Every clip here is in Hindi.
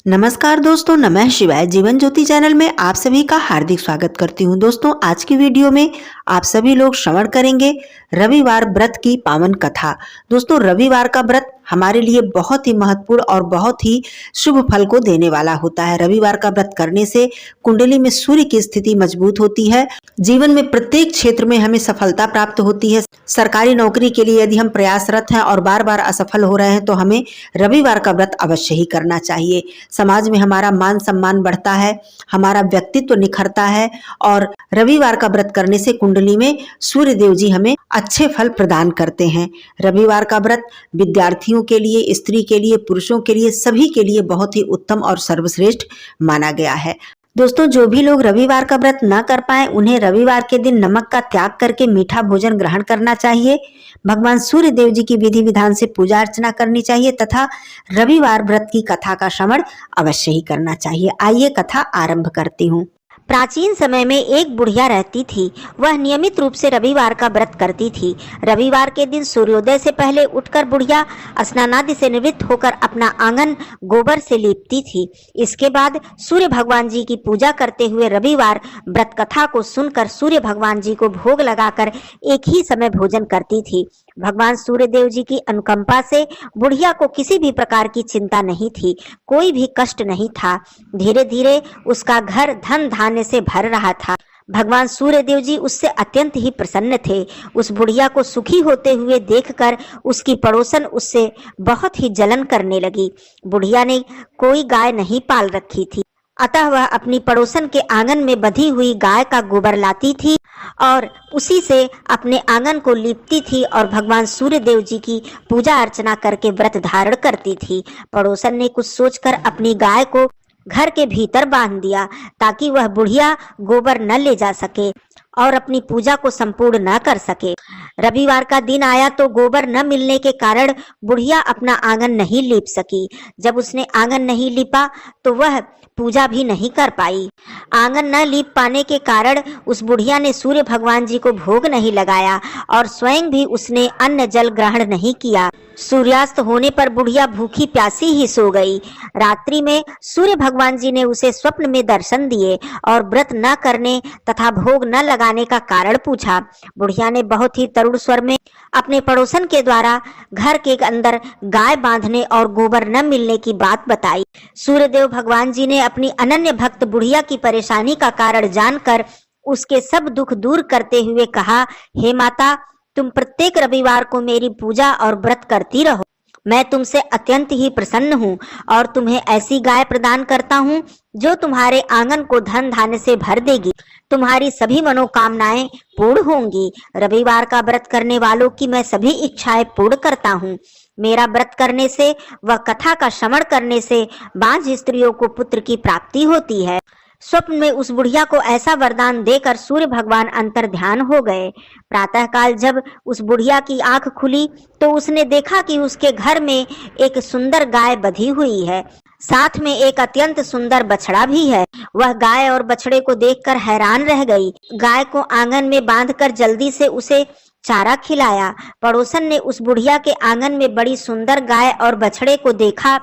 नमस्कार दोस्तों, नमः शिवाय। जीवन ज्योति चैनल में आप सभी का हार्दिक स्वागत करती हूँ। दोस्तों, आज की वीडियो में आप सभी लोग श्रवण करेंगे रविवार व्रत की पावन कथा। दोस्तों, रविवार का व्रत हमारे लिए बहुत ही महत्वपूर्ण और बहुत ही शुभ फल को देने वाला होता है। रविवार का व्रत करने से कुंडली में सूर्य की स्थिति मजबूत होती है। जीवन में प्रत्येक क्षेत्र में हमें सफलता प्राप्त होती है। सरकारी नौकरी के लिए यदि हम प्रयासरत हैं और बार बार असफल हो रहे हैं तो हमें रविवार का व्रत अवश्य ही करना चाहिए। समाज में हमारा मान सम्मान बढ़ता है, हमारा व्यक्तित्व निखरता है और रविवार का व्रत करने से कुंडली में सूर्य देव जी हमें अच्छे फल प्रदान करते हैं। रविवार का व्रत विद्यार्थियों के लिए, स्त्री के लिए, पुरुषों के लिए, सभी के लिए बहुत ही उत्तम और सर्वश्रेष्ठ माना गया है। दोस्तों, जो भी लोग रविवार का व्रत न कर पाए उन्हें रविवार के दिन नमक का त्याग करके मीठा भोजन ग्रहण करना चाहिए। भगवान सूर्य देव जी की विधि विधान से पूजा अर्चना करनी चाहिए तथा रविवार व्रत की कथा का श्रवण अवश्य ही करना चाहिए। आइए कथा आरंभ करती हूँ। प्राचीन समय में एक बुढ़िया रहती थी। वह नियमित रूप से रविवार का व्रत करती थी। रविवार के दिन सूर्योदय से पहले उठकर बुढ़िया स्नानादि से निवृत्त होकर अपना आंगन गोबर से लीपती थी। इसके बाद सूर्य भगवान जी की पूजा करते हुए रविवार व्रत कथा को सुनकर सूर्य भगवान जी को भोग लगाकर एक ही समय भोजन करती थी। भगवान सूर्य देव जी की अनुकंपा से बुढ़िया को किसी भी प्रकार की चिंता नहीं थी, कोई भी कष्ट नहीं था। धीरे धीरे उसका घर धन धान्य से भर रहा था। भगवान सूर्य देव जी उससे अत्यंत ही प्रसन्न थे। उस बुढ़िया को सुखी होते हुए देखकर उसकी पड़ोसन उससे बहुत ही जलन करने लगी। बुढ़िया ने कोई गाय नहीं पाल रखी थी, अतः वह अपनी पड़ोसन के आंगन में बंधी हुई गाय का गोबर लाती थी और उसी से अपने आंगन को लीपती थी और भगवान सूर्य देव जी की पूजा अर्चना करके व्रत धारण करती थी। पड़ोसन ने कुछ सोचकर अपनी गाय को घर के भीतर बांध दिया ताकि वह बुढ़िया गोबर न ले जा सके और अपनी पूजा को संपूर्ण न कर सके। रविवार का दिन आया तो गोबर न मिलने के कारण बुढ़िया अपना आंगन नहीं लीप सकी। जब उसने आंगन नहीं लीपा तो वह पूजा भी नहीं कर पाई। आंगन न लीप पाने के कारण उस बुढ़िया ने सूर्य भगवान जी को भोग नहीं लगाया और स्वयं भी उसने अन्न जल ग्रहण नहीं किया। सूर्यास्त होने पर बुढ़िया भूखी प्यासी ही सो गई। रात्रि में सूर्य भगवान जी ने उसे स्वप्न में दर्शन दिए और व्रत न करने तथा भोग न लगाने का कारण पूछा। बुढ़िया ने बहुत ही तरुण स्वर में अपने पड़ोसन के द्वारा घर के अंदर गाय बांधने और गोबर न मिलने की बात बताई। सूर्यदेव भगवान जी ने अपनी अनन्य भक्त बुढ़िया की परेशानी का कारण जानकर उसके सब दुख दूर करते हुए कहा, हे माता, तुम प्रत्येक रविवार को मेरी पूजा और व्रत करती रहो। मैं तुमसे अत्यंत ही प्रसन्न हूँ और तुम्हें ऐसी गाय प्रदान करता हूँ जो तुम्हारे आंगन को धन धान्य से भर देगी। तुम्हारी सभी मनोकामनाएं पूर्ण होंगी। रविवार का व्रत करने वालों की मैं सभी इच्छाएं पूर्ण करता हूँ। मेरा व्रत करने से व कथा का श्रवण करने से बांझ स्त्रियों को पुत्र की प्राप्ति होती है। स्वप्न में उस बुढ़िया को ऐसा वरदान देकर सूर्य भगवान अंतर ध्यान हो गए। प्रातःकाल जब उस बुढ़िया की आंख खुली तो उसने देखा कि उसके घर में एक सुंदर गाय बंधी हुई है, साथ में एक अत्यंत सुंदर बछड़ा भी है। वह गाय और बछड़े को देखकर हैरान रह गई। गाय को आंगन में बांधकर जल्दी से उसे चारा खिलाया। पड़ोसन ने उस बुढ़िया के आंगन में बड़ी सुंदर गाय और बछड़े को देखा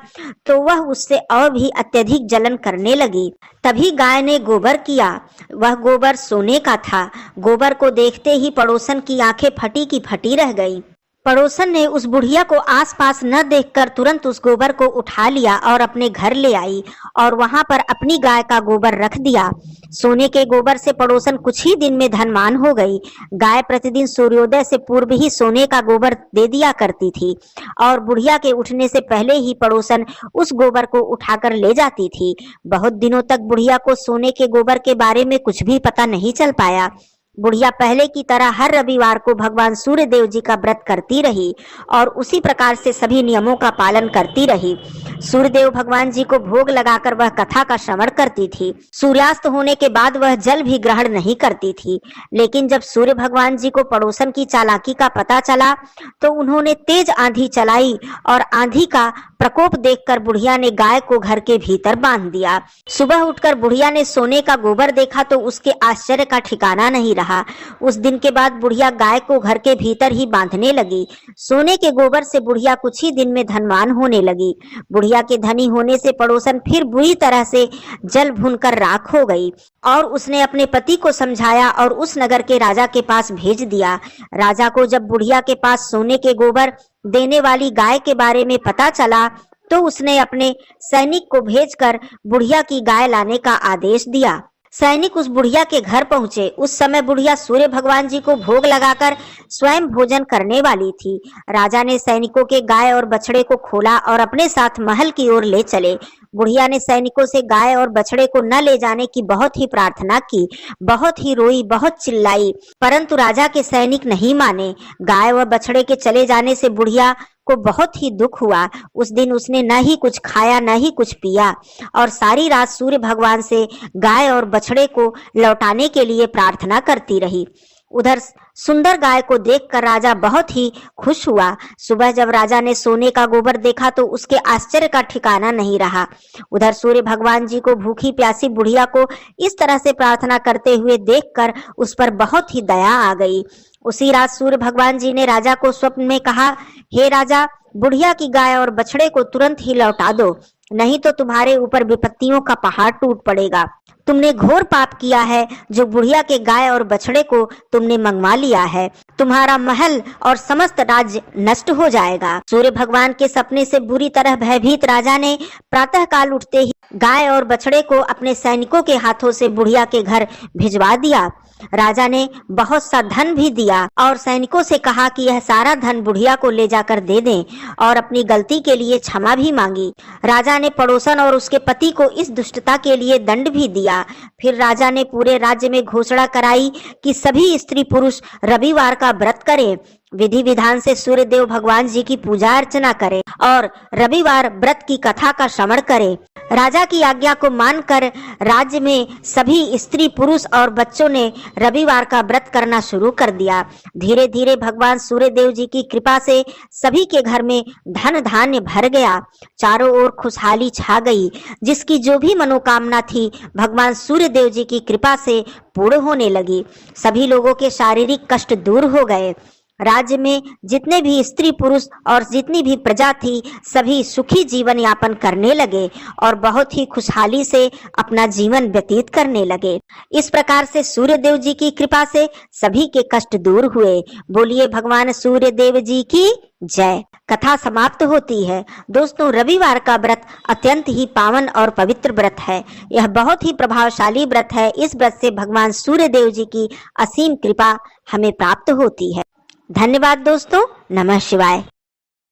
तो वह उससे और भी अत्यधिक जलन करने लगी। तभी गाय ने गोबर किया। वह गोबर सोने का था। गोबर को देखते ही पड़ोसन की आंखें फटी की फटी रह गई। पड़ोसन ने उस बुढ़िया को आसपास न देखकर तुरंत उस गोबर को उठा लिया और अपने घर ले आई और वहां पर अपनी गाय का गोबर रख दिया। सोने के गोबर से पड़ोसन कुछ ही दिन में धनवान हो गई। गाय प्रतिदिन सूर्योदय से पूर्व ही सोने का गोबर दे दिया करती थी और बुढ़िया के उठने से पहले ही पड़ोसन उस गोबर को उठाकर ले जाती थी। बहुत दिनों तक बुढ़िया को सोने के गोबर के बारे में कुछ भी पता नहीं चल पाया। बुढ़िया पहले की तरह हर रविवार को भगवान सूर्य देव जी का व्रत करती रही और उसी प्रकार से सभी नियमों का पालन करती रही। सूर्यदेव भगवान जी को भोग लगाकर वह कथा का श्रवण करती थी। सूर्यास्त होने के बाद वह जल भी ग्रहण नहीं करती थी। लेकिन जब सूर्य भगवान जी को पड़ोसन की चालाकी का पता चला तो उन्होंने तेज आंधी चलाई और आंधी का प्रकोप देखकर बुढ़िया ने गाय को घर के भीतर बांध दिया। सुबह उठकर बुढ़िया ने सोने का गोबर देखा तो उसके आश्चर्य का ठिकाना नहीं रहा। उस दिन के बाद बुढ़िया गाय को घर के भीतर ही बांधने लगी। सोने के गोबर से बुढ़िया कुछ ही दिन में धनवान होने लगी। बुढ़िया के धनी होने से पड़ोसन फिर बुरी तरह से जल भूनकर राख हो गई और उसने अपने पति को समझाया और उस नगर के राजा के पास भेज दिया। राजा को जब बुढ़िया के पास सोने के गोबर देने वाली गाय के बारे में पता चला तो उसने अपने सैनिक को भेजकर बुढ़िया की गाय लाने का आदेश दिया। सैनिक उस बुढ़िया के घर पहुंचे। उस समय बुढ़िया सूर्य भगवान जी को भोग लगाकर स्वयं भोजन करने वाली थी। राजा ने सैनिकों के गाय और बछड़े को खोला और अपने साथ महल की ओर ले चले। बुढ़िया ने सैनिकों से गाय और बछड़े को न ले जाने की बहुत ही प्रार्थना की, बहुत ही रोई, बहुत चिल्लाई, परंतु राजा के सैनिक नहीं माने। गाय व बछड़े के चले जाने से बुढ़िया को बहुत ही दुख हुआ। उस दिन उसने न ही कुछ खाया न ही कुछ पिया और सारी रात सूर्य भगवान से गाय और बछड़े को लौटाने के लिए प्रार्थना करती रही। उधर सुंदर गाय को देखकर राजा बहुत ही खुश हुआ। सुबह जब राजा ने सोने का गोबर देखा तो उसके आश्चर्य का ठिकाना नहीं रहा। उधर सूर्य भगवान जी को भूखी प्यासी बुढ़िया को इस तरह से प्रार्थना करते हुए देखकर उस पर बहुत ही दया आ गई। उसी रात सूर्य भगवान जी ने राजा को स्वप्न में कहा, हे राजा, बुढ़िया की गाय और बछड़े को तुरंत ही लौटा दो, नहीं तो तुम्हारे ऊपर विपत्तियों का पहाड़ टूट पड़ेगा। तुमने घोर पाप किया है जो बुढ़िया के गाय और बछड़े को तुमने मंगवा लिया है। तुम्हारा महल और समस्त राज्य नष्ट हो जाएगा। सूर्य भगवान के सपने से बुरी तरह भयभीत राजा ने प्रातः काल उठते ही गाय और बछड़े को अपने सैनिकों के हाथों से बुढ़िया के घर भिजवा दिया। राजा ने बहुत सा धन भी दिया और सैनिकों से कहा कि यह सारा धन बुढ़िया को ले जाकर दे दें और अपनी गलती के लिए क्षमा भी मांगी। राजा ने पड़ोसन और उसके पति को इस दुष्टता के लिए दंड भी दिया। फिर राजा ने पूरे राज्य में घोषणा कराई कि सभी स्त्री पुरुष रविवार का व्रत करें, विधि विधान से सूर्य देव भगवान जी की पूजा अर्चना करें और रविवार व्रत की कथा का श्रवण करें। राजा की आज्ञा को मानकर राज्य में सभी स्त्री पुरुष और बच्चों ने रविवार का व्रत करना शुरू कर दिया। धीरे धीरे भगवान सूर्य देव जी की कृपा से सभी के घर में धन धान्य भर गया। चारों ओर खुशहाली छा गई। जिसकी जो भी मनोकामना थी भगवान सूर्य देव जी की कृपा से पूर्ण होने लगी। सभी लोगों के शारीरिक कष्ट दूर हो गए। राज्य में जितने भी स्त्री पुरुष और जितनी भी प्रजा थी सभी सुखी जीवन यापन करने लगे और बहुत ही खुशहाली से अपना जीवन व्यतीत करने लगे। इस प्रकार से सूर्य देव जी की कृपा से सभी के कष्ट दूर हुए। बोलिए भगवान सूर्य देव जी की जय। कथा समाप्त होती है। दोस्तों, रविवार का व्रत अत्यंत ही पावन और पवित्र व्रत है। यह बहुत ही प्रभावशाली व्रत है। इस व्रत से भगवान सूर्य देव जी की असीम कृपा हमें प्राप्त होती है। धन्यवाद दोस्तों। नमः शिवाय।